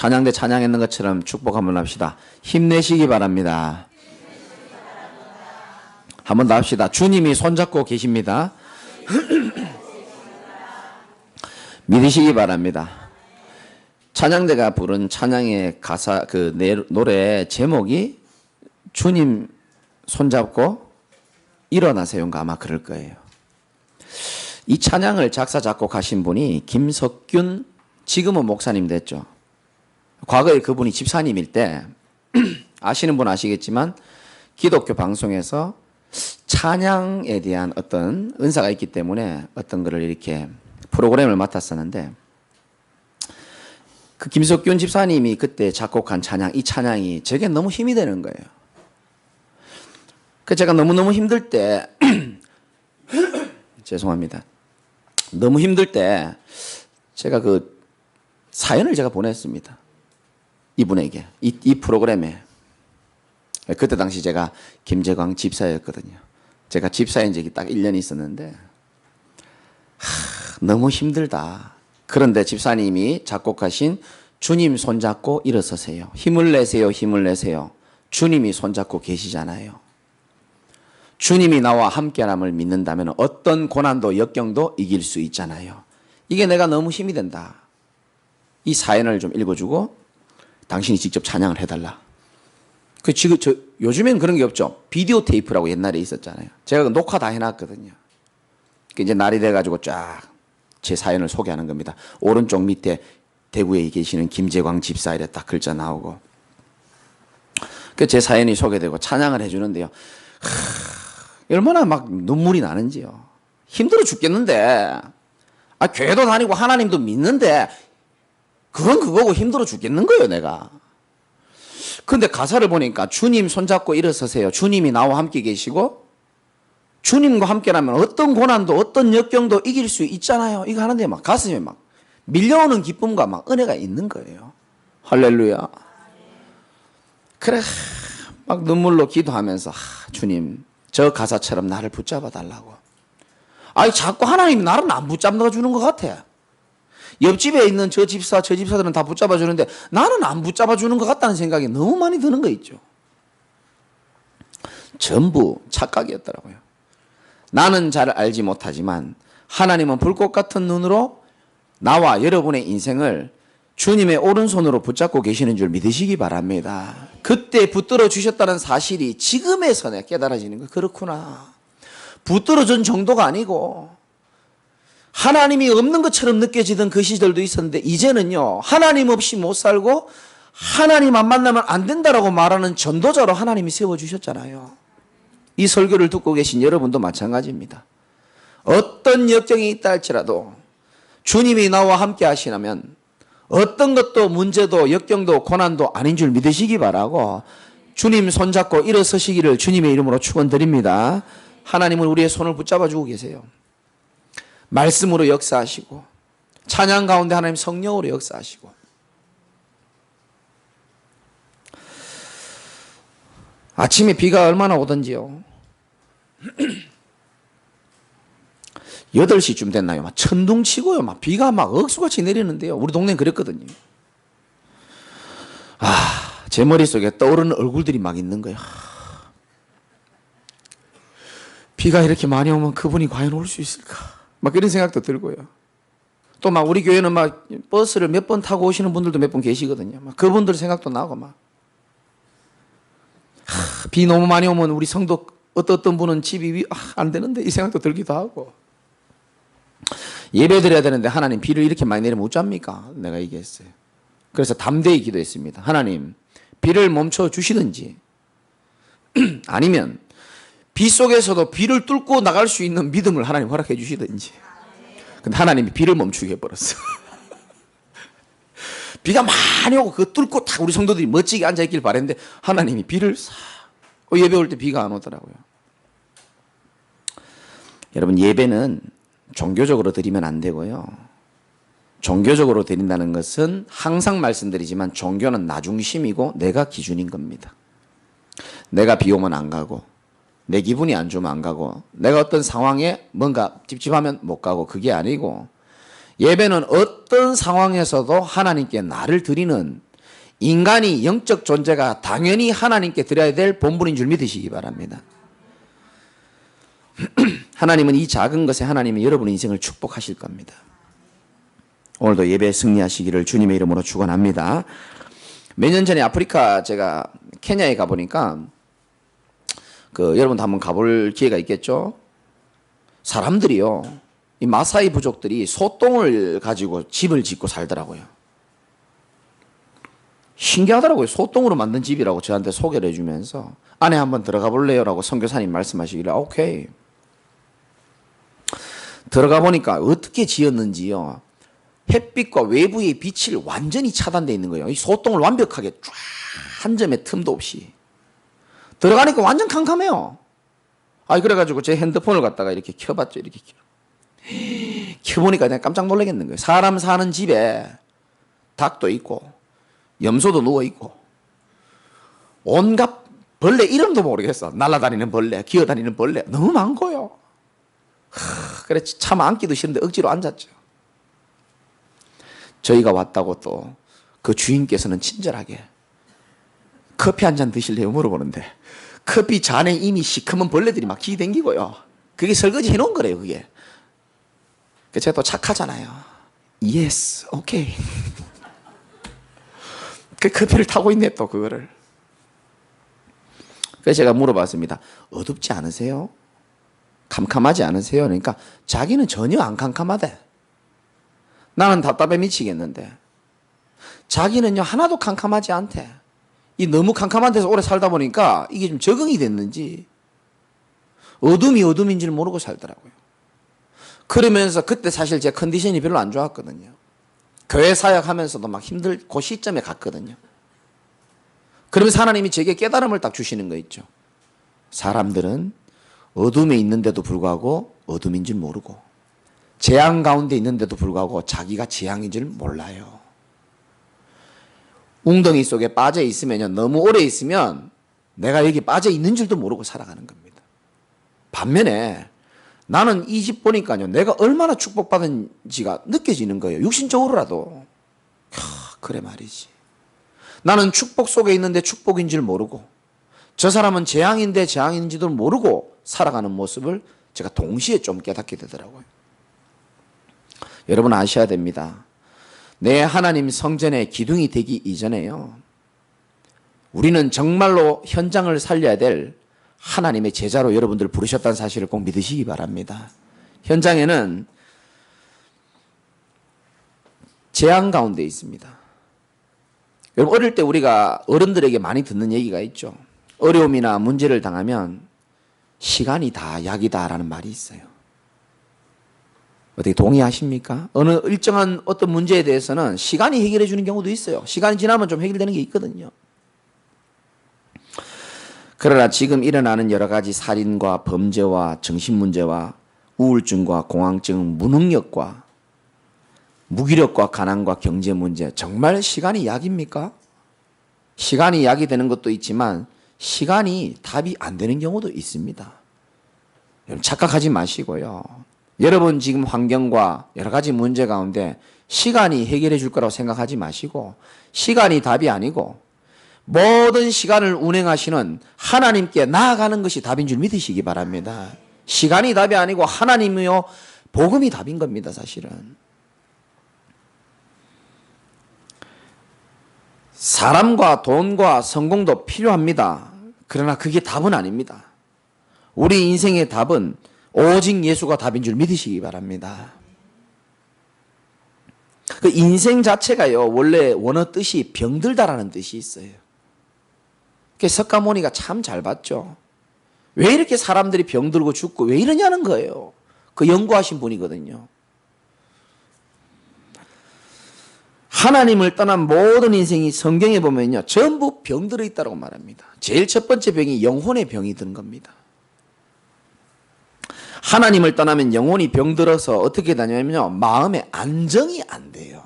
찬양대 찬양했는 것처럼 축복 한번 합시다. 힘내시기 바랍니다. 한번 더 합시다. 주님이 손잡고 계십니다. 믿으시기 바랍니다. 찬양대가 부른 찬양의 가사, 노래 제목이 주님 손잡고 일어나세요인가 아마 그럴 거예요. 이 찬양을 작사 작곡하신 분이 김석균, 지금은 목사님 됐죠. 과거에 그분이 집사님일 때 아시는 분 아시겠지만 기독교 방송에서 찬양에 대한 어떤 은사가 있기 때문에 어떤 거를 이렇게 프로그램을 맡았었는데, 그 김석균 집사님이 그때 작곡한 찬양, 이 찬양이 제게 너무 힘이 되는 거예요. 그 제가 너무너무 힘들 때 죄송합니다. 너무 힘들 때 제가 그 사연을 제가 보냈습니다. 이분에게, 이 프로그램에. 그때 당시 제가 김재광 집사였거든요. 제가 집사인 적이 딱 1년 있었는데 너무 힘들다. 그런데 집사님이 작곡하신 주님 손잡고 일어서세요. 힘을 내세요. 힘을 내세요. 주님이 손잡고 계시잖아요. 주님이 나와 함께함을 믿는다면 어떤 고난도 역경도 이길 수 있잖아요. 이게 내가 너무 힘이 된다. 이 사연을 좀 읽어주고 당신이 직접 찬양을 해달라. 지금 요즘엔 그런 게 없죠. 비디오 테이프라고 옛날에 있었잖아요. 제가 녹화 다 해놨거든요. 이제 날이 돼가지고 쫙 제 사연을 소개하는 겁니다. 오른쪽 밑에 대구에 계시는 김재광 집사 이래 딱 글자 나오고, 제 사연이 소개되고 찬양을 해주는데요. 얼마나 막 눈물이 나는지요. 힘들어 죽겠는데, 교회도 다니고 하나님도 믿는데 그건 그거고 힘들어 죽겠는 거예요, 내가. 근데 가사를 보니까 주님 손잡고 일어서세요. 주님이 나와 함께 계시고 주님과 함께라면 어떤 고난도 어떤 역경도 이길 수 있잖아요. 이거 하는데 막 가슴에 막 밀려오는 기쁨과 막 은혜가 있는 거예요. 할렐루야. 그래 막 눈물로 기도하면서 주님 저 가사처럼 나를 붙잡아 달라고. 자꾸 하나님이 나를 안 붙잡아 주는 것 같아. 옆집에 있는 저 집사들은 다 붙잡아 주는데 나는 안 붙잡아 주는 것 같다는 생각이 너무 많이 드는 거 있죠. 전부 착각이었더라고요. 나는 잘 알지 못하지만 하나님은 불꽃 같은 눈으로 나와 여러분의 인생을 주님의 오른손으로 붙잡고 계시는 줄 믿으시기 바랍니다. 그때 붙들어 주셨다는 사실이 지금에서 내가 깨달아지는 거. 그렇구나. 붙들어 준 정도가 아니고 하나님이 없는 것처럼 느껴지던 그 시절도 있었는데 이제는요, 하나님 없이 못 살고 하나님 안 만나면 안 된다라고 말하는 전도자로 하나님이 세워주셨잖아요. 이 설교를 듣고 계신 여러분도 마찬가지입니다. 어떤 역경이 있다 할지라도 주님이 나와 함께 하시라면 어떤 것도 문제도 역경도 고난도 아닌 줄 믿으시기 바라고, 주님 손잡고 일어서시기를 주님의 이름으로 축원드립니다. 하나님은 우리의 손을 붙잡아 주고 계세요. 말씀으로 역사하시고 찬양 가운데 하나님 성령으로 역사하시고, 아침에 비가 얼마나 오던지요. 8시쯤 됐나요? 막 천둥치고요. 막 비가 막 억수같이 내리는데요. 우리 동네는 그랬거든요. 제 머릿속에 떠오르는 얼굴들이 막 있는 거예요. 비가 이렇게 많이 오면 그분이 과연 올 수 있을까? 막 이런 생각도 들고요. 또 막 우리 교회는 막 버스를 몇 번 타고 오시는 분들도 몇 분 계시거든요. 막 그분들 생각도 나고 막. 비 너무 많이 오면 우리 성도 어떤 분은 집이 안 되는데 이 생각도 들기도 하고. 예배 드려야 되는데 하나님 비를 이렇게 많이 내리면 어쩝니까? 내가 얘기했어요. 그래서 담대히 기도했습니다. 하나님 비를 멈춰 주시든지 아니면 비 속에서도 비를 뚫고 나갈 수 있는 믿음을 하나님 허락해 주시든지. 근데 하나님이 비를 멈추게 해버렸어. 비가 많이 오고 그거 뚫고 딱 우리 성도들이 멋지게 앉아있길 바랬는데 하나님이 비를 싹, 예배 올 때 비가 안 오더라고요. 여러분, 예배는 종교적으로 드리면 안 되고요. 종교적으로 드린다는 것은 항상 말씀드리지만 종교는 나 중심이고 내가 기준인 겁니다. 내가 비 오면 안 가고, 내 기분이 안 좋으면 안 가고, 내가 어떤 상황에 뭔가 찝찝하면 못 가고, 그게 아니고 예배는 어떤 상황에서도 하나님께 나를 드리는 인간이 영적 존재가 당연히 하나님께 드려야 될 본분인 줄 믿으시기 바랍니다. 하나님은 이 작은 것에 하나님은 여러분의 인생을 축복하실 겁니다. 오늘도 예배 승리하시기를 주님의 이름으로 축원합니다. 몇 년 전에 아프리카 제가 케냐에 가보니까 여러분도 한번 가볼 기회가 있겠죠. 사람들이요, 이 마사이 부족들이 소똥을 가지고 집을 짓고 살더라고요. 신기하더라고요. 소똥으로 만든 집이라고 저한테 소개를 해주면서 안에 한번 들어가 볼래요? 라고 선교사님 말씀하시길래 오케이. 들어가 보니까 어떻게 지었는지요, 햇빛과 외부의 빛을 완전히 차단되어 있는 거예요. 이 소똥을 완벽하게 쫙 한 점의 틈도 없이. 들어가니까 완전 캄캄해요. 그래가지고 제 핸드폰을 갖다가 이렇게 켜봤죠. 이렇게 켜보니까 내가 깜짝 놀라겠는 거예요. 사람 사는 집에 닭도 있고 염소도 누워있고 온갖 벌레 이름도 모르겠어. 날아다니는 벌레, 기어다니는 벌레 너무 많고요. 그래 참 앉기도 싫은데 억지로 앉았죠. 저희가 왔다고 또 그 주인께서는 친절하게 커피 한 잔 드실래요? 물어보는데 커피 잔에 이미 시커먼 벌레들이 막 기대기고요. 그게 설거지 해놓은 거래요. 그게. 제가 또 착하잖아요. Yes, okay. 그 커피를 타고 있네 또 그거를. 그래서 제가 물어봤습니다. 어둡지 않으세요? 캄캄하지 않으세요? 그러니까 자기는 전혀 안 캄캄하대. 나는 답답해 미치겠는데 자기는요 하나도 캄캄하지 않대. 이 너무 캄캄한 데서 오래 살다 보니까 이게 좀 적응이 됐는지 어둠이 어둠인 줄 모르고 살더라고요. 그러면서 그때 사실 제 컨디션이 별로 안 좋았거든요. 교회 사역하면서도 막 힘들고 시점에 갔거든요. 그러면서 하나님이 제게 깨달음을 딱 주시는 거 있죠. 사람들은 어둠에 있는데도 불구하고 어둠인 줄 모르고 재앙 가운데 있는데도 불구하고 자기가 재앙인 줄 몰라요. 웅덩이 속에 빠져 있으면요, 너무 오래 있으면 내가 여기 빠져 있는 줄도 모르고 살아가는 겁니다. 반면에 나는 이 집 보니까요, 내가 얼마나 축복받은지가 느껴지는 거예요. 육신적으로라도. 그래 말이지. 나는 축복 속에 있는데 축복인 줄 모르고 저 사람은 재앙인데 재앙인지도 모르고 살아가는 모습을 제가 동시에 좀 깨닫게 되더라고요. 여러분 아셔야 됩니다. 내 하나님 성전의 기둥이 되기 이전에요, 우리는 정말로 현장을 살려야 될 하나님의 제자로 여러분들 부르셨다는 사실을 꼭 믿으시기 바랍니다. 현장에는 재앙 가운데 있습니다. 여러분 어릴 때 우리가 어른들에게 많이 듣는 얘기가 있죠. 어려움이나 문제를 당하면 시간이 다 약이다라는 말이 있어요. 어떻게 동의하십니까? 어느 일정한 어떤 문제에 대해서는 시간이 해결해 주는 경우도 있어요. 시간이 지나면 좀 해결되는 게 있거든요. 그러나 지금 일어나는 여러 가지 살인과 범죄와 정신문제와 우울증과 공황증, 무능력과 무기력과 가난과 경제 문제, 정말 시간이 약입니까? 시간이 약이 되는 것도 있지만 시간이 답이 안 되는 경우도 있습니다. 여러분 착각하지 마시고요. 여러분 지금 환경과 여러 가지 문제 가운데 시간이 해결해 줄 거라고 생각하지 마시고 시간이 답이 아니고 모든 시간을 운행하시는 하나님께 나아가는 것이 답인 줄 믿으시기 바랍니다. 시간이 답이 아니고 하나님이요 복음이 답인 겁니다. 사실은 사람과 돈과 성공도 필요합니다. 그러나 그게 답은 아닙니다. 우리 인생의 답은 오직 예수가 답인 줄 믿으시기 바랍니다. 그 인생 자체가요, 원래 원어 뜻이 병들다라는 뜻이 있어요. 석가모니가 참 잘 봤죠. 왜 이렇게 사람들이 병들고 죽고 왜 이러냐는 거예요. 그 연구하신 분이거든요. 하나님을 떠난 모든 인생이 성경에 보면요, 전부 병들어 있다고 말합니다. 제일 첫 번째 병이 영혼의 병이 든 겁니다. 하나님을 떠나면 영혼이 병들어서 어떻게 되냐면요, 마음에 안정이 안 돼요.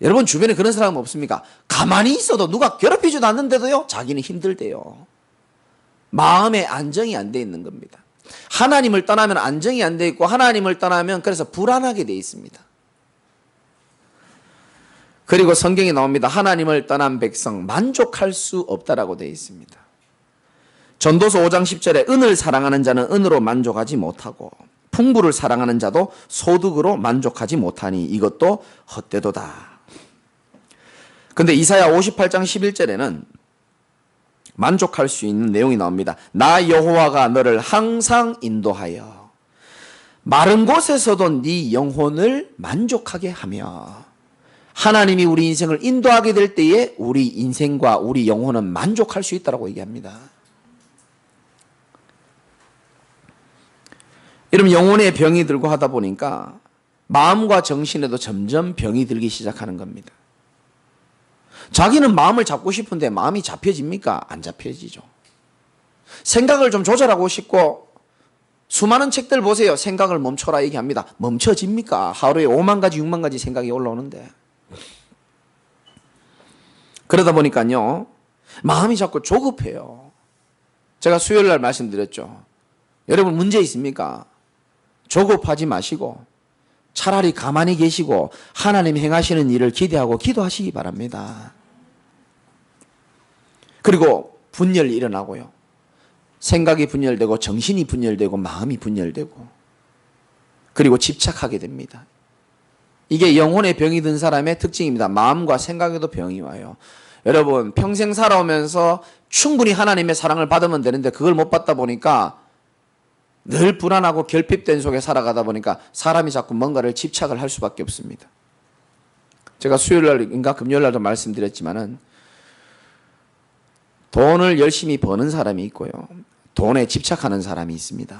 여러분 주변에 그런 사람 없습니까? 가만히 있어도 누가 괴롭히지도 않는데도요, 자기는 힘들대요. 마음에 안정이 안 돼 있는 겁니다. 하나님을 떠나면 안정이 안 돼 있고 하나님을 떠나면 그래서 불안하게 돼 있습니다. 그리고 성경에 나옵니다. 하나님을 떠난 백성 만족할 수 없다라고 되어 있습니다. 전도서 5장 10절에 은을 사랑하는 자는 은으로 만족하지 못하고 풍부를 사랑하는 자도 소득으로 만족하지 못하니 이것도 헛되도다. 근데 이사야 58장 11절에는 만족할 수 있는 내용이 나옵니다. 나 여호와가 너를 항상 인도하여 마른 곳에서도 네 영혼을 만족하게 하며, 하나님이 우리 인생을 인도하게 될 때에 우리 인생과 우리 영혼은 만족할 수 있다고 얘기합니다. 여러분, 영혼의 병이 들고 하다 보니까 마음과 정신에도 점점 병이 들기 시작하는 겁니다. 자기는 마음을 잡고 싶은데 마음이 잡혀집니까? 안 잡혀지죠. 생각을 좀 조절하고 싶고, 수많은 책들 보세요. 생각을 멈춰라 얘기합니다. 멈춰집니까? 하루에 5만 가지 6만 가지 생각이 올라오는데. 그러다 보니까요, 마음이 자꾸 조급해요. 제가 수요일 날 말씀드렸죠. 여러분, 문제 있습니까? 조급하지 마시고 차라리 가만히 계시고 하나님 행하시는 일을 기대하고 기도하시기 바랍니다. 그리고 분열이 일어나고요. 생각이 분열되고 정신이 분열되고 마음이 분열되고, 그리고 집착하게 됩니다. 이게 영혼의 병이 든 사람의 특징입니다. 마음과 생각에도 병이 와요. 여러분, 평생 살아오면서 충분히 하나님의 사랑을 받으면 되는데 그걸 못 받다 보니까 늘 불안하고 결핍된 속에 살아가다 보니까 사람이 자꾸 뭔가를 집착을 할 수밖에 없습니다. 제가 수요일날인가 금요일날도 말씀드렸지만은 돈을 열심히 버는 사람이 있고요, 돈에 집착하는 사람이 있습니다.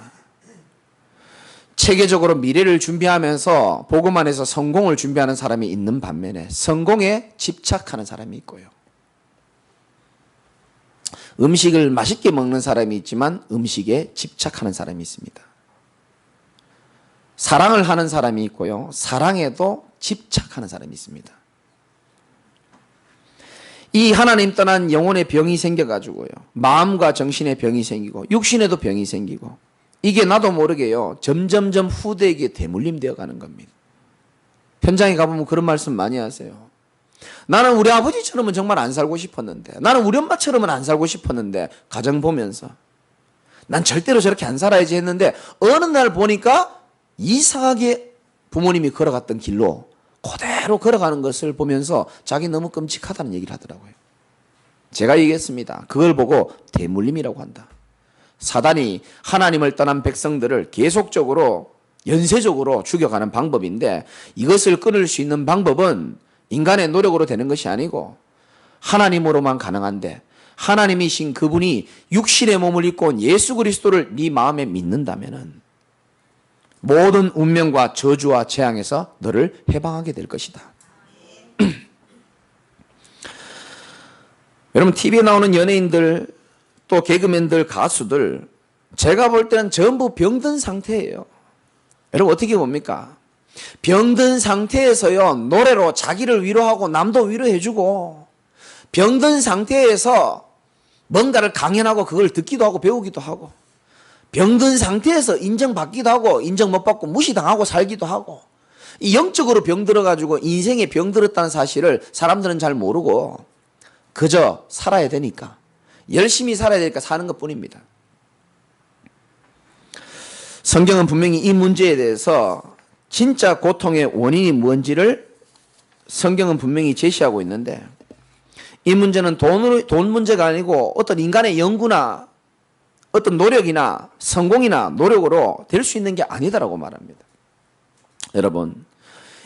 체계적으로 미래를 준비하면서 복음 안에서 성공을 준비하는 사람이 있는 반면에 성공에 집착하는 사람이 있고요, 음식을 맛있게 먹는 사람이 있지만 음식에 집착하는 사람이 있습니다. 사랑을 하는 사람이 있고요, 사랑에도 집착하는 사람이 있습니다. 이 하나님 떠난 영혼의 병이 생겨가지고요, 마음과 정신의 병이 생기고 육신에도 병이 생기고, 이게 나도 모르게요, 점점점 후대에게 대물림되어 가는 겁니다. 현장에 가보면 그런 말씀 많이 하세요. 나는 우리 아버지처럼은 정말 안 살고 싶었는데, 나는 우리 엄마처럼은 안 살고 싶었는데, 가정 보면서 난 절대로 저렇게 안 살아야지 했는데 어느 날 보니까 이상하게 부모님이 걸어갔던 길로 그대로 걸어가는 것을 보면서 자기 너무 끔찍하다는 얘기를 하더라고요. 제가 얘기했습니다. 그걸 보고 대물림이라고 한다. 사단이 하나님을 떠난 백성들을 계속적으로 연쇄적으로 죽여가는 방법인데, 이것을 끊을 수 있는 방법은 인간의 노력으로 되는 것이 아니고 하나님으로만 가능한데, 하나님이신 그분이 육신의 몸을 입고 온 예수 그리스도를 네 마음에 믿는다면은 모든 운명과 저주와 재앙에서 너를 해방하게 될 것이다. 여러분, TV에 나오는 연예인들, 또 개그맨들, 가수들, 제가 볼 때는 전부 병든 상태예요. 여러분, 어떻게 봅니까? 병든 상태에서요, 노래로 자기를 위로하고 남도 위로해주고, 병든 상태에서 뭔가를 강연하고 그걸 듣기도 하고 배우기도 하고, 병든 상태에서 인정받기도 하고 인정 못 받고 무시당하고 살기도 하고, 이 영적으로 병들어가지고 인생에 병들었다는 사실을 사람들은 잘 모르고 그저 살아야 되니까, 열심히 살아야 되니까 사는 것뿐입니다. 성경은 분명히 이 문제에 대해서 진짜 고통의 원인이 뭔지를 성경은 분명히 제시하고 있는데, 이 문제는 돈 문제가 아니고 어떤 인간의 연구나 어떤 노력이나 성공이나 노력으로 될 수 있는 게 아니다라고 말합니다. 여러분,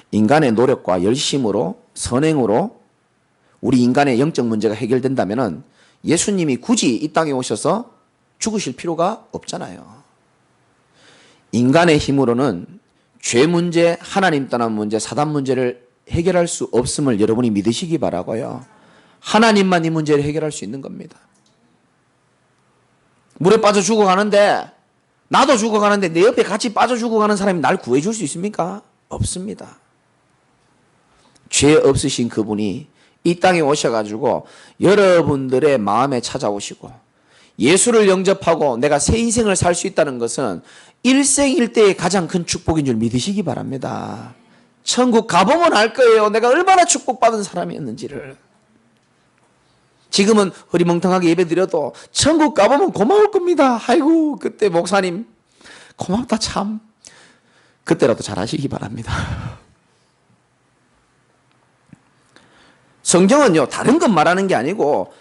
인간의 노력과 열심으로, 선행으로 우리 인간의 영적 문제가 해결된다면 예수님이 굳이 이 땅에 오셔서 죽으실 필요가 없잖아요. 인간의 힘으로는 죄 문제, 하나님 떠난 문제, 사단 문제를 해결할 수 없음을 여러분이 믿으시기 바라고요. 하나님만 이 문제를 해결할 수 있는 겁니다. 물에 빠져 죽어가는데, 나도 죽어가는데 내 옆에 같이 빠져 죽어가는 사람이 날 구해줄 수 있습니까? 없습니다. 죄 없으신 그분이 이 땅에 오셔가지고 여러분들의 마음에 찾아오시고 예수를 영접하고 내가 새 인생을 살 수 있다는 것은 일생일대의 가장 큰 축복인 줄 믿으시기 바랍니다. 천국 가보면 알 거예요. 내가 얼마나 축복받은 사람이었는지를. 지금은 흐리멍텅하게 예배드려도 천국 가보면 고마울 겁니다. 아이고 그때 목사님 고맙다 참. 그때라도 잘하시기 바랍니다. 성경은요 다른 것 말하는 게 아니고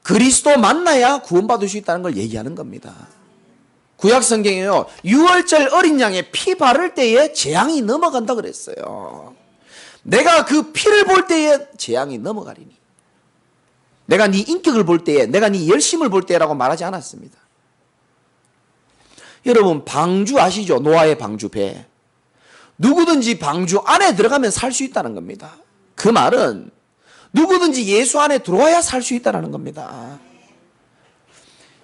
그리스도 만나야 구원받을 수 있다는 걸 얘기하는 겁니다. 구약 성경에요 6월절 어린 양의 피 바를 때에 재앙이 넘어간다 그랬어요. 내가 그 피를 볼 때에 재앙이 넘어가리니, 내가 네 인격을 볼 때에, 내가 네 열심을 볼 때라고 말하지 않았습니다. 여러분 방주 아시죠? 노아의 방주 배. 누구든지 방주 안에 들어가면 살 수 있다는 겁니다. 그 말은 누구든지 예수 안에 들어와야 살 수 있다는 겁니다.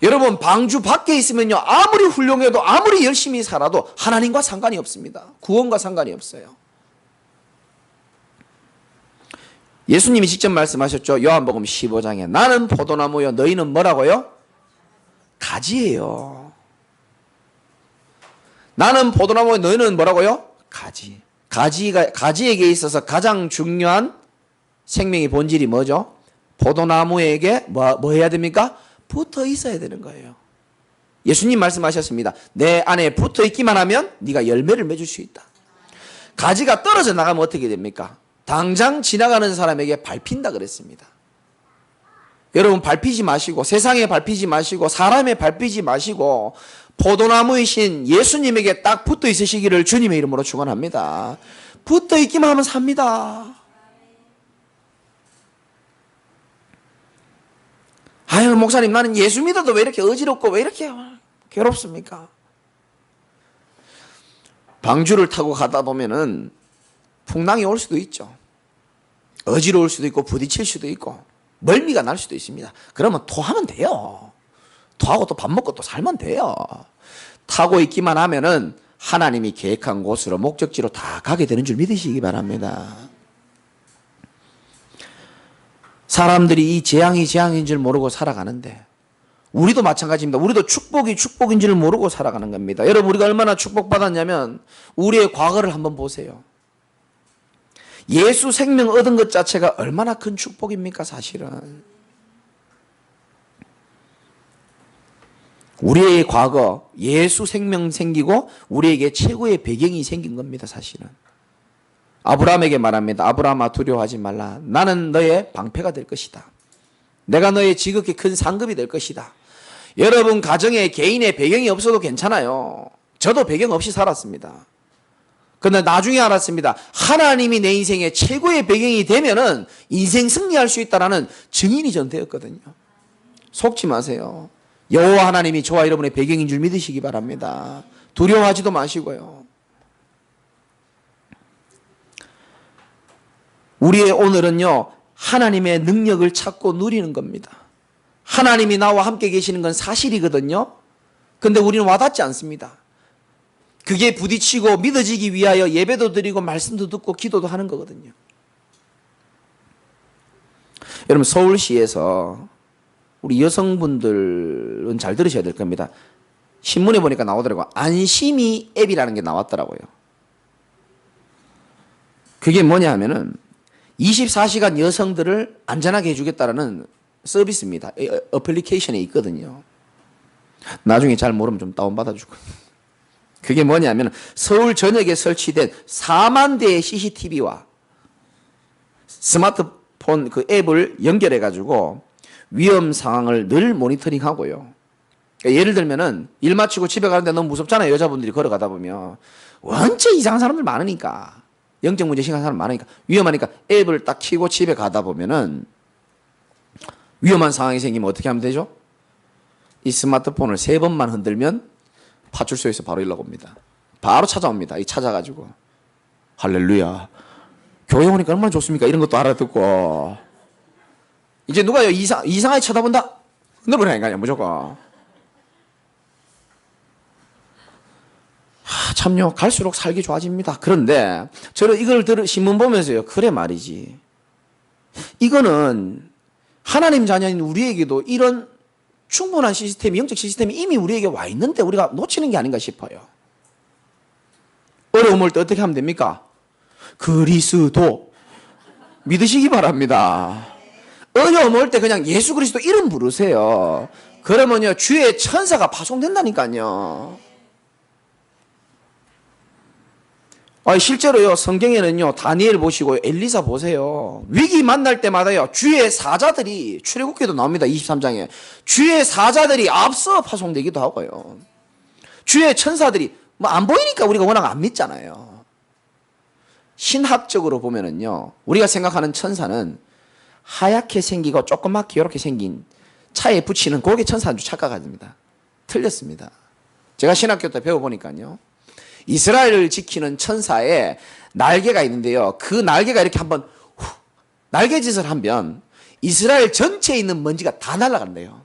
여러분 방주 밖에 있으면요 아무리 훌륭해도 아무리 열심히 살아도 하나님과 상관이 없습니다. 구원과 상관이 없어요. 예수님이 직접 말씀하셨죠. 요한복음 15장에 나는 포도나무요 너희는 뭐라고요? 가지예요. 나는 포도나무요 너희는 뭐라고요? 가지. 가지에게 있어서 가장 중요한 생명의 본질이 뭐죠? 포도나무에게 뭐 해야 됩니까? 붙어 있어야 되는 거예요. 예수님 말씀하셨습니다. 내 안에 붙어 있기만 하면 네가 열매를 맺을 수 있다. 가지가 떨어져 나가면 어떻게 됩니까? 당장 지나가는 사람에게 밟힌다 그랬습니다. 여러분 밟히지 마시고, 세상에 밟히지 마시고, 사람에 밟히지 마시고 포도나무이신 예수님에게 딱 붙어 있으시기를 주님의 이름으로 축원합니다. 붙어 있기만 하면 삽니다. 아유 목사님 나는 예수 믿어도 왜 이렇게 어지럽고 왜 이렇게 괴롭습니까? 방주를 타고 가다 보면은 풍랑이 올 수도 있죠. 어지러울 수도 있고 부딪힐 수도 있고 멀미가 날 수도 있습니다. 그러면 토하면 돼요. 토하고 또 밥 먹고 또 살면 돼요. 타고 있기만 하면은 하나님이 계획한 곳으로 목적지로 다 가게 되는 줄 믿으시기 바랍니다. 사람들이 이 재앙이 재앙인 줄 모르고 살아가는데 우리도 마찬가지입니다. 우리도 축복이 축복인 줄 모르고 살아가는 겁니다. 여러분 우리가 얼마나 축복받았냐면 우리의 과거를 한번 보세요. 예수 생명 얻은 것 자체가 얼마나 큰 축복입니까 사실은. 우리의 과거 예수 생명 생기고 우리에게 최고의 배경이 생긴 겁니다 사실은. 아브라함에게 말합니다. 아브라함아 두려워하지 말라. 나는 너의 방패가 될 것이다. 내가 너의 지극히 큰 상급이 될 것이다. 여러분 가정에 개인의 배경이 없어도 괜찮아요. 저도 배경 없이 살았습니다. 그런데 나중에 알았습니다. 하나님이 내 인생의 최고의 배경이 되면은 인생 승리할 수 있다는 증인이 전 되었거든요. 속지 마세요. 여호와 하나님이 저와 여러분의 배경인 줄 믿으시기 바랍니다. 두려워하지도 마시고요. 우리의 오늘은요 하나님의 능력을 찾고 누리는 겁니다. 하나님이 나와 함께 계시는 건 사실이거든요. 근데 우리는 와닿지 않습니다. 그게 부딪히고 믿어지기 위하여 예배도 드리고 말씀도 듣고 기도도 하는 거거든요. 여러분 서울시에서 우리 여성분들은 잘 들으셔야 될 겁니다. 신문에 보니까 나오더라고요. 안심이 앱이라는 게 나왔더라고요. 그게 뭐냐 하면은 24시간 여성들을 안전하게 해주겠다라는 서비스입니다. 어플리케이션에 있거든요. 나중에 잘 모르면 좀 다운받아 주고. 그게 뭐냐면 서울 전역에 설치된 4만 대의 CCTV와 스마트폰 그 앱을 연결해 가지고 위험 상황을 늘 모니터링 하고요. 그러니까 예를 들면은 일 마치고 집에 가는데 너무 무섭잖아요. 여자분들이 걸어가다 보면. 원체 이상한 사람들 많으니까. 영적 문제 심각한 사람 많으니까 위험하니까 앱을 딱 켜고 집에 가다 보면은 위험한 상황이 생기면 어떻게 하면 되죠? 이 스마트폰을 3번만 흔들면 파출소에서 바로 연락 옵니다. 바로 찾아옵니다. 이 찾아가지고 할렐루야. 교회 오니까 얼마나 좋습니까? 이런 것도 알아듣고 이제 누가 이상하게 쳐다본다? 흔들어버리니까요 무조건. 참요 갈수록 살기 좋아집니다. 그런데 저는 이걸 신문 보면서요 그래 말이지 이거는 하나님 자녀인 우리에게도 이런 충분한 시스템이 영적 시스템이 이미 우리에게 와 있는데 우리가 놓치는 게 아닌가 싶어요. 어려움 올 때 어떻게 하면 됩니까? 그리스도 믿으시기 바랍니다. 어려움 올 때 그냥 예수 그리스도 이름 부르세요. 그러면요 주의 천사가 파송된다니까요. 실제로요 성경에는요 다니엘 보시고 엘리사 보세요. 위기 만날 때마다요 주의 사자들이 출애굽기도 나옵니다. 23장에 주의 사자들이 앞서 파송되기도 하고요. 주의 천사들이 뭐 안 보이니까 우리가 워낙 안 믿잖아요. 신학적으로 보면은요 우리가 생각하는 천사는 하얗게 생기고 조그맣게 이렇게 생긴 차에 붙이는 고개 천사인 줄 착각합니다. 틀렸습니다. 제가 신학교 때 배워보니까요 이스라엘을 지키는 천사에 날개가 있는데요 그 날개가 이렇게 한번 날개짓을 하면 이스라엘 전체에 있는 먼지가 다 날아간대요.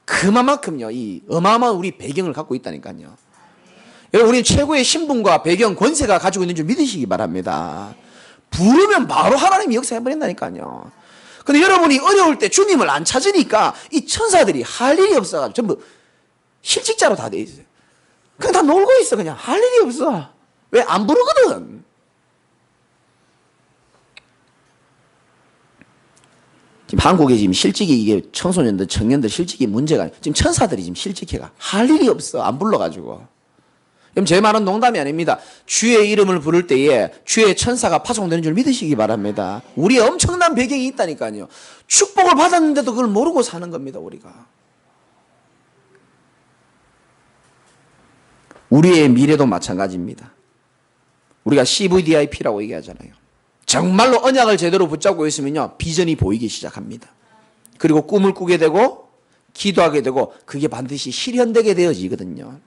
그만큼요 이 어마어마한 우리 배경을 갖고 있다니까요. 여러분 우리는 최고의 신분과 배경 권세가 가지고 있는 줄 믿으시기 바랍니다. 부르면 바로 하나님이 역사해버린다니까요. 근데 여러분이 어려울 때 주님을 안 찾으니까 이 천사들이 할 일이 없어가지고 전부 실직자로 다 돼 있어요. 그냥 다 놀고 있어. 그냥 할 일이 없어. 왜? 안 부르거든. 지금 한국에 지금 실직이 이게 청소년들 청년들 실직이 문제가 지금 천사들이 지금 실직해가 할 일이 없어. 안 불러가지고. 그럼 제 말은 농담이 아닙니다. 주의 이름을 부를 때에 주의 천사가 파송되는 줄 믿으시기 바랍니다. 우리의 엄청난 배경이 있다니까요. 축복을 받았는데도 그걸 모르고 사는 겁니다. 우리가. 우리의 미래도 마찬가지입니다. 우리가 CVDIP라고 얘기하잖아요. 정말로 언약을 제대로 붙잡고 있으면요 비전이 보이기 시작합니다. 그리고 꿈을 꾸게 되고 기도하게 되고 그게 반드시 실현되게 되어지거든요.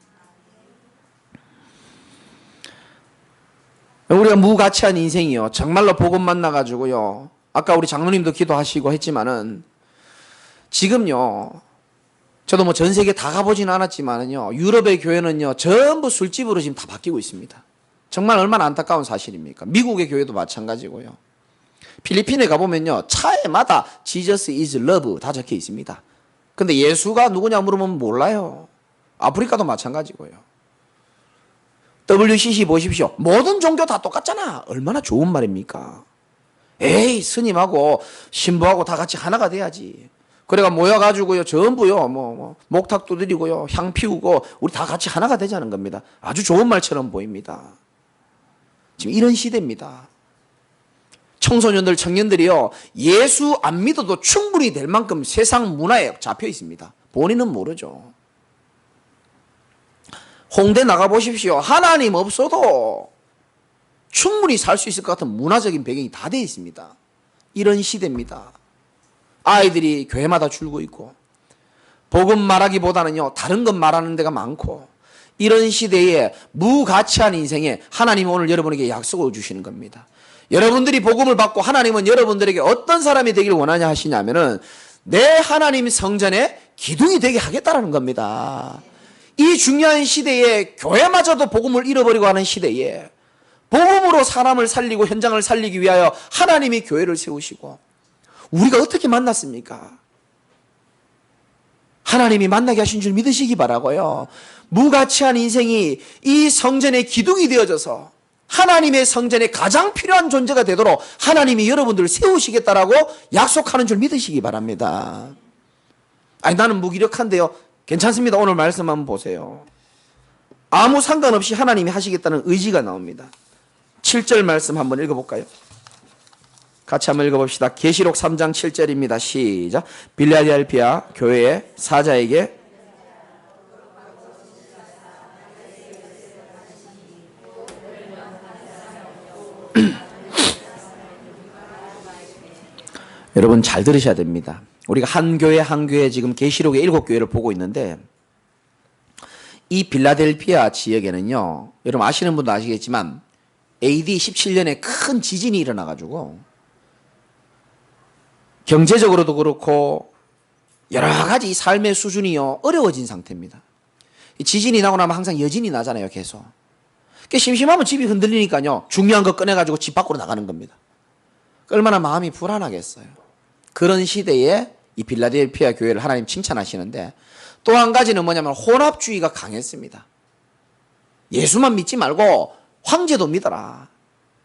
우리가 무가치한 인생이요 정말로 복음 만나가지고요 아까 우리 장로님도 기도하시고 했지만은 지금요 저도 뭐 전 세계 다 가보진 않았지만은요 유럽의 교회는요 전부 술집으로 지금 다 바뀌고 있습니다. 정말 얼마나 안타까운 사실입니까? 미국의 교회도 마찬가지고요. 필리핀에 가보면요 차에마다 Jesus is love 다 적혀 있습니다. 근데 예수가 누구냐 물으면 몰라요. 아프리카도 마찬가지고요. WCC 보십시오. 모든 종교 다 똑같잖아. 얼마나 좋은 말입니까? 에이 스님하고 신부하고 다 같이 하나가 돼야지. 그래가 모여가지고요 전부요 목탁도 드리고요 향 피우고 우리 다 같이 하나가 되자는 겁니다. 아주 좋은 말처럼 보입니다. 지금 이런 시대입니다. 청소년들 청년들이요 예수 안 믿어도 충분히 될 만큼 세상 문화에 잡혀 있습니다. 본인은 모르죠. 홍대 나가보십시오. 하나님 없어도 충분히 살 수 있을 것 같은 문화적인 배경이 다 되어 있습니다. 이런 시대입니다. 아이들이 교회마다 줄고 있고 복음 말하기보다는요 다른 것 말하는 데가 많고 이런 시대에 무가치한 인생에 하나님은 오늘 여러분에게 약속을 주시는 겁니다. 여러분들이 복음을 받고 하나님은 여러분들에게 어떤 사람이 되기를 원하냐 하시냐면은 내 하나님 성전에 기둥이 되게 하겠다라는 겁니다. 이 중요한 시대에 교회마저도 복음을 잃어버리고 하는 시대에 복음으로 사람을 살리고 현장을 살리기 위하여 하나님이 교회를 세우시고 우리가 어떻게 만났습니까? 하나님이 만나게 하신 줄 믿으시기 바라고요. 무가치한 인생이 이 성전의 기둥이 되어져서 하나님의 성전에 가장 필요한 존재가 되도록 하나님이 여러분들을 세우시겠다라고 약속하는 줄 믿으시기 바랍니다. 아니 나는 무기력한데요. 괜찮습니다. 오늘 말씀 한번 보세요. 아무 상관없이 하나님이 하시겠다는 의지가 나옵니다. 7절 말씀 한번 읽어볼까요? 같이 한번 읽어봅시다. 계시록 3장 7절입니다. 시작. 빌라델피아 교회의 사자에게 여러분 잘 들으셔야 됩니다. 우리가 한 교회 지금 계시록의 7교회를 보고 있는데 이 빌라델피아 지역에는요 여러분 아시는 분도 아시겠지만 AD 17년에 큰 지진이 일어나가지고 경제적으로도 그렇고 여러 가지 삶의 수준이요 어려워진 상태입니다. 지진이 나고 나면 항상 여진이 나잖아요. 계속. 심심하면 집이 흔들리니까요 중요한 거 꺼내가지고 집 밖으로 나가는 겁니다. 얼마나 마음이 불안하겠어요. 그런 시대에 이 빌라델피아 교회를 하나님 칭찬하시는데 또 한 가지는 뭐냐면 혼합주의가 강했습니다. 예수만 믿지 말고 황제도 믿어라.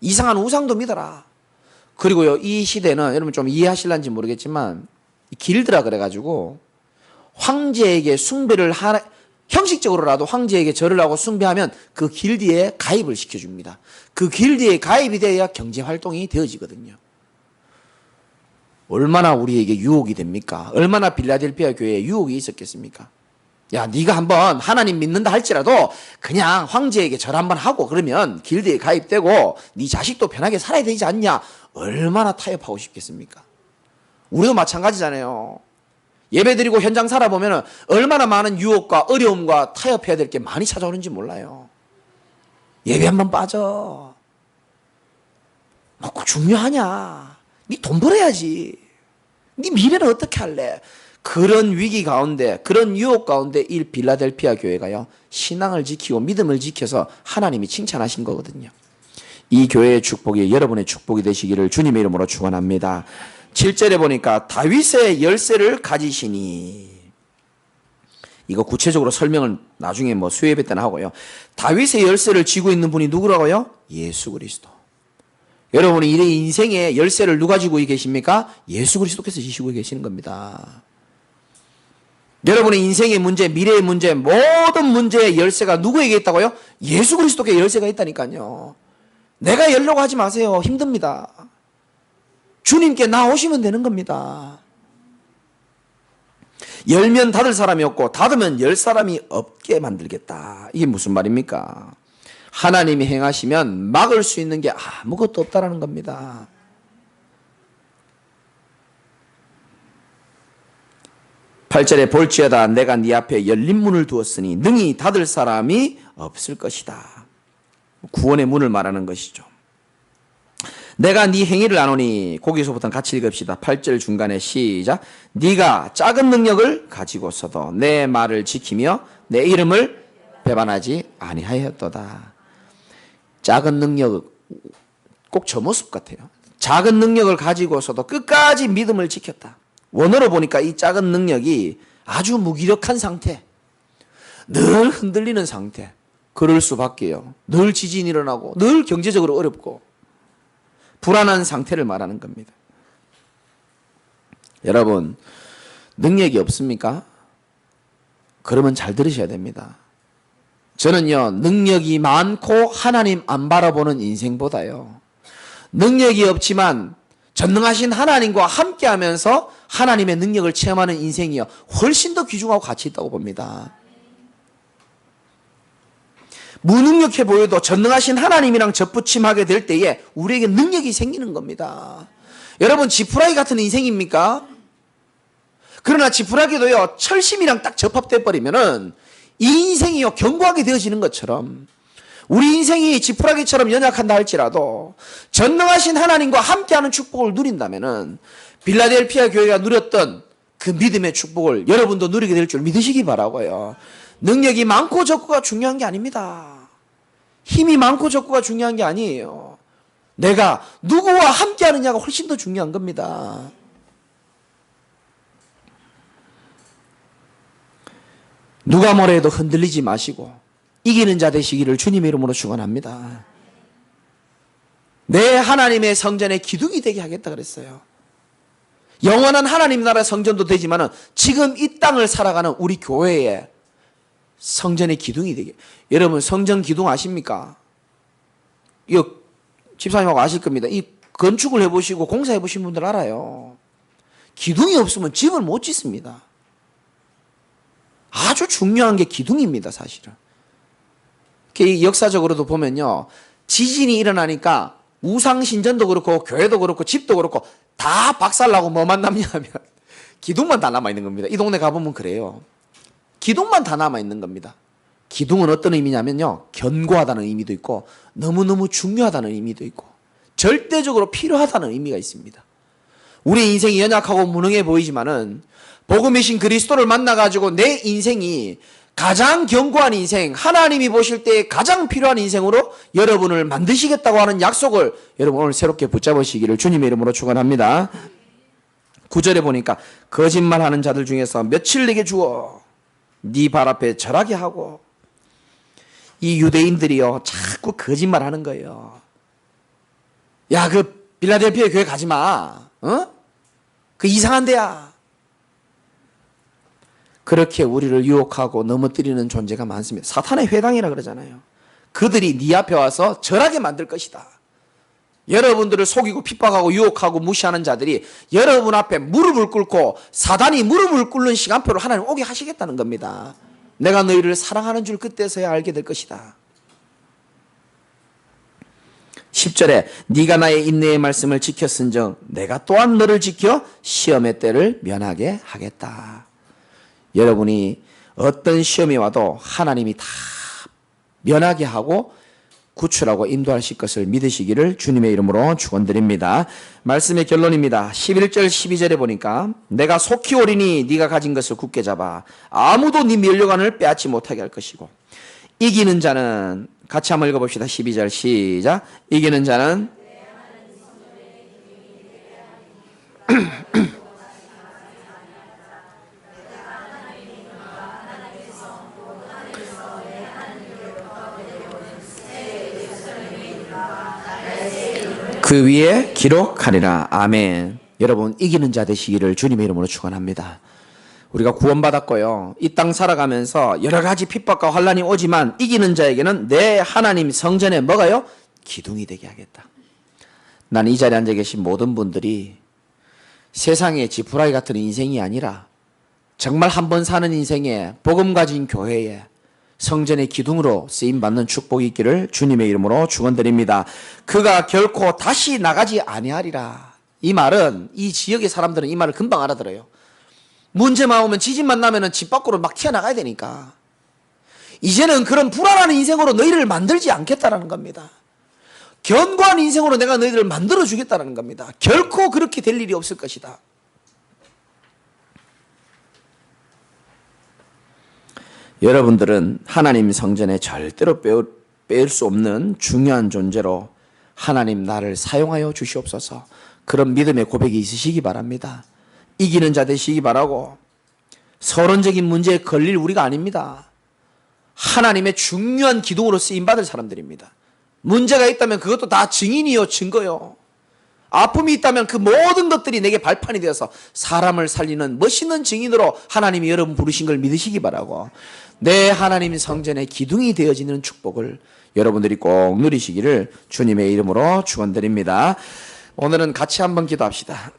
이상한 우상도 믿어라. 그리고요, 이 시대는 여러분 좀 이해하실런지 모르겠지만 길드라 그래가지고 황제에게 숭배를 형식적으로라도 황제에게 절을 하고 숭배하면 그 길드에 가입을 시켜줍니다. 그 길드에 가입이 돼야 경제활동이 되어지거든요. 얼마나 우리에게 유혹이 됩니까? 얼마나 빌라델피아 교회에 유혹이 있었겠습니까? 야, 네가 한번 하나님 믿는다 할지라도 그냥 황제에게 절 한번 하고 그러면 길드에 가입되고 네 자식도 편하게 살아야 되지 않냐? 얼마나 타협하고 싶겠습니까? 우리도 마찬가지잖아요. 예배드리고 현장 살아보면 얼마나 많은 유혹과 어려움과 타협해야 될 게 많이 찾아오는지 몰라요. 예배 한번 빠져. 뭐 꼭 중요하냐? 네 돈 벌어야지. 네 미래는 어떻게 할래? 그런 위기 가운데, 그런 유혹 가운데 이 빌라델피아 교회가요, 신앙을 지키고 믿음을 지켜서 하나님이 칭찬하신 거거든요. 이 교회의 축복이 여러분의 축복이 되시기를 주님의 이름으로 축원합니다. 7절에 보니까 다윗의 열쇠를 가지시니, 이거 구체적으로 설명을 나중에 뭐 수요예배 때나 하고요. 다윗의 열쇠를 쥐고 있는 분이 누구라고요? 예수 그리스도. 여러분이 이 인생의 열쇠를 누가 쥐고 계십니까? 예수 그리스도께서 쥐시고 계시는 겁니다. 여러분의 인생의 문제, 미래의 문제, 모든 문제의 열쇠가 누구에게 있다고요? 예수 그리스도께 열쇠가 있다니까요. 내가 열려고 하지 마세요. 힘듭니다. 주님께 나오시면 되는 겁니다. 열면 닫을 사람이 없고 닫으면 열 사람이 없게 만들겠다. 이게 무슨 말입니까? 하나님이 행하시면 막을 수 있는 게 아무것도 없다라는 겁니다. 팔 절에 볼지어다 내가 네 앞에 열린 문을 두었으니 능히 닫을 사람이 없을 것이다. 구원의 문을 말하는 것이죠. 내가 네 행위를 아노니, 거기서부터 같이 읽읍시다. 8절 중간에 시작. 네가 작은 능력을 가지고서도 내 말을 지키며 내 이름을 배반하지 아니하였도다. 작은 능력, 꼭 저 모습 같아요. 작은 능력을 가지고서도 끝까지 믿음을 지켰다. 원어로 보니까 이 작은 능력이 아주 무기력한 상태, 늘 흔들리는 상태, 그럴 수밖에요. 늘 지진이 일어나고 늘 경제적으로 어렵고 불안한 상태를 말하는 겁니다. 여러분, 능력이 없습니까? 그러면 잘 들으셔야 됩니다. 저는요, 능력이 많고 하나님 안 바라보는 인생보다요, 능력이 없지만 전능하신 하나님과 함께하면서 하나님의 능력을 체험하는 인생이요, 훨씬 더 귀중하고 가치 있다고 봅니다. 무능력해 보여도 전능하신 하나님이랑 접붙임하게 될 때에 우리에게 능력이 생기는 겁니다. 여러분, 지푸라기 같은 인생입니까? 그러나 지푸라기도요, 철심이랑 딱 접합돼 버리면은 이 인생이요, 견고하게 되어지는 것처럼 우리 인생이 지푸라기처럼 연약한다 할지라도 전능하신 하나님과 함께하는 축복을 누린다면은 빌라델피아 교회가 누렸던 그 믿음의 축복을 여러분도 누리게 될 줄 믿으시기 바라고요. 능력이 많고 적고가 중요한 게 아닙니다. 힘이 많고 적고가 중요한 게 아니에요. 내가 누구와 함께 하느냐가 훨씬 더 중요한 겁니다. 누가 뭐라 해도 흔들리지 마시고 이기는 자 되시기를 주님의 이름으로 축원합니다. 내 하나님의 성전의 기둥이 되게 하겠다 그랬어요. 영원한 하나님 나라 성전도 되지만은 지금 이 땅을 살아가는 우리 교회의 성전의 기둥이 되게. 여러분, 성전 기둥 아십니까? 이거 집사님하고 아실 겁니다. 이 건축을 해보시고 공사해보신 분들 알아요. 기둥이 없으면 집을 못 짓습니다. 아주 중요한 게 기둥입니다, 사실은. 역사적으로도 보면요, 지진이 일어나니까 우상신전도 그렇고 교회도 그렇고 집도 그렇고 다 박살나고 뭐만 남냐면 기둥만 다 남아있는 겁니다. 이 동네 가보면 그래요. 기둥만 다 남아있는 겁니다. 기둥은 어떤 의미냐면요, 견고하다는 의미도 있고 너무너무 중요하다는 의미도 있고 절대적으로 필요하다는 의미가 있습니다. 우리 인생이 연약하고 무능해 보이지만은 복음이신 그리스도를 만나가지고 내 인생이 가장 견고한 인생, 하나님이 보실 때 가장 필요한 인생으로 여러분을 만드시겠다고 하는 약속을 여러분 오늘 새롭게 붙잡으시기를 주님의 이름으로 축원합니다. 9절에 보니까 거짓말하는 자들 중에서 며칠 내게 주어 네 발 앞에 절하게 하고. 이 유대인들이요, 자꾸 거짓말하는 거예요. 야, 그 빌라델피아 교회 가지 마. 그 이상한 데야. 그렇게 우리를 유혹하고 넘어뜨리는 존재가 많습니다. 사탄의 회당이라 그러잖아요. 그들이 네 앞에 와서 절하게 만들 것이다. 여러분들을 속이고 핍박하고 유혹하고 무시하는 자들이 여러분 앞에 무릎을 꿇고 사단이 무릎을 꿇는 시간표를 하나님 오게 하시겠다는 겁니다. 내가 너희를 사랑하는 줄 그때서야 알게 될 것이다. 10절에 네가 나의 인내의 말씀을 지켰은즉 내가 또한 너를 지켜 시험의 때를 면하게 하겠다. 여러분이 어떤 시험이 와도 하나님이 다 면하게 하고 구출하고 인도하실 것을 믿으시기를 주님의 이름으로 축원드립니다. 말씀의 결론입니다. 11절 12절에 보니까 내가 속히 오리니 네가 가진 것을 굳게 잡아 아무도 네 면류관을 빼앗지 못하게 할 것이고 이기는 자는 같이 한번 읽어봅시다. 12절 시작. 이기는 자는 그 위에 기록하리라. 아멘. 여러분 이기는 자 되시기를 주님의 이름으로 축원합니다. 우리가 구원받았고요. 이 땅 살아가면서 여러 가지 핍박과 환난이 오지만 이기는 자에게는 내 하나님 성전에 뭐가요? 기둥이 되게 하겠다. 나는 이 자리에 앉아 계신 모든 분들이 세상의 지푸라기 같은 인생이 아니라 정말 한 번 사는 인생에 복음 가진 교회에 성전의 기둥으로 쓰임받는 축복이 있기를 주님의 이름으로 축원드립니다. 그가 결코 다시 나가지 아니하리라. 이 말은 이 지역의 사람들은 이 말을 금방 알아들어요. 문제만 오면 지진만 나면 집 밖으로 막 튀어나가야 되니까 이제는 그런 불안한 인생으로 너희를 만들지 않겠다라는 겁니다. 견고한 인생으로 내가 너희들을 만들어 주겠다는 겁니다. 결코 그렇게 될 일이 없을 것이다. 여러분들은 하나님 성전에 절대로 빼올 수 없는 중요한 존재로 하나님 나를 사용하여 주시옵소서. 그런 믿음의 고백이 있으시기 바랍니다. 이기는 자 되시기 바라고 서론적인 문제에 걸릴 우리가 아닙니다. 하나님의 중요한 기둥으로 쓰임받을 사람들입니다. 문제가 있다면 그것도 다 증인이요 증거요. 아픔이 있다면 그 모든 것들이 내게 발판이 되어서 사람을 살리는 멋있는 증인으로 하나님이 여러분 부르신 걸 믿으시기 바라고 내 하나님 성전의 기둥이 되어지는 축복을 여러분들이 꼭 누리시기를 주님의 이름으로 축원드립니다. 오늘은 같이 한번 기도합시다.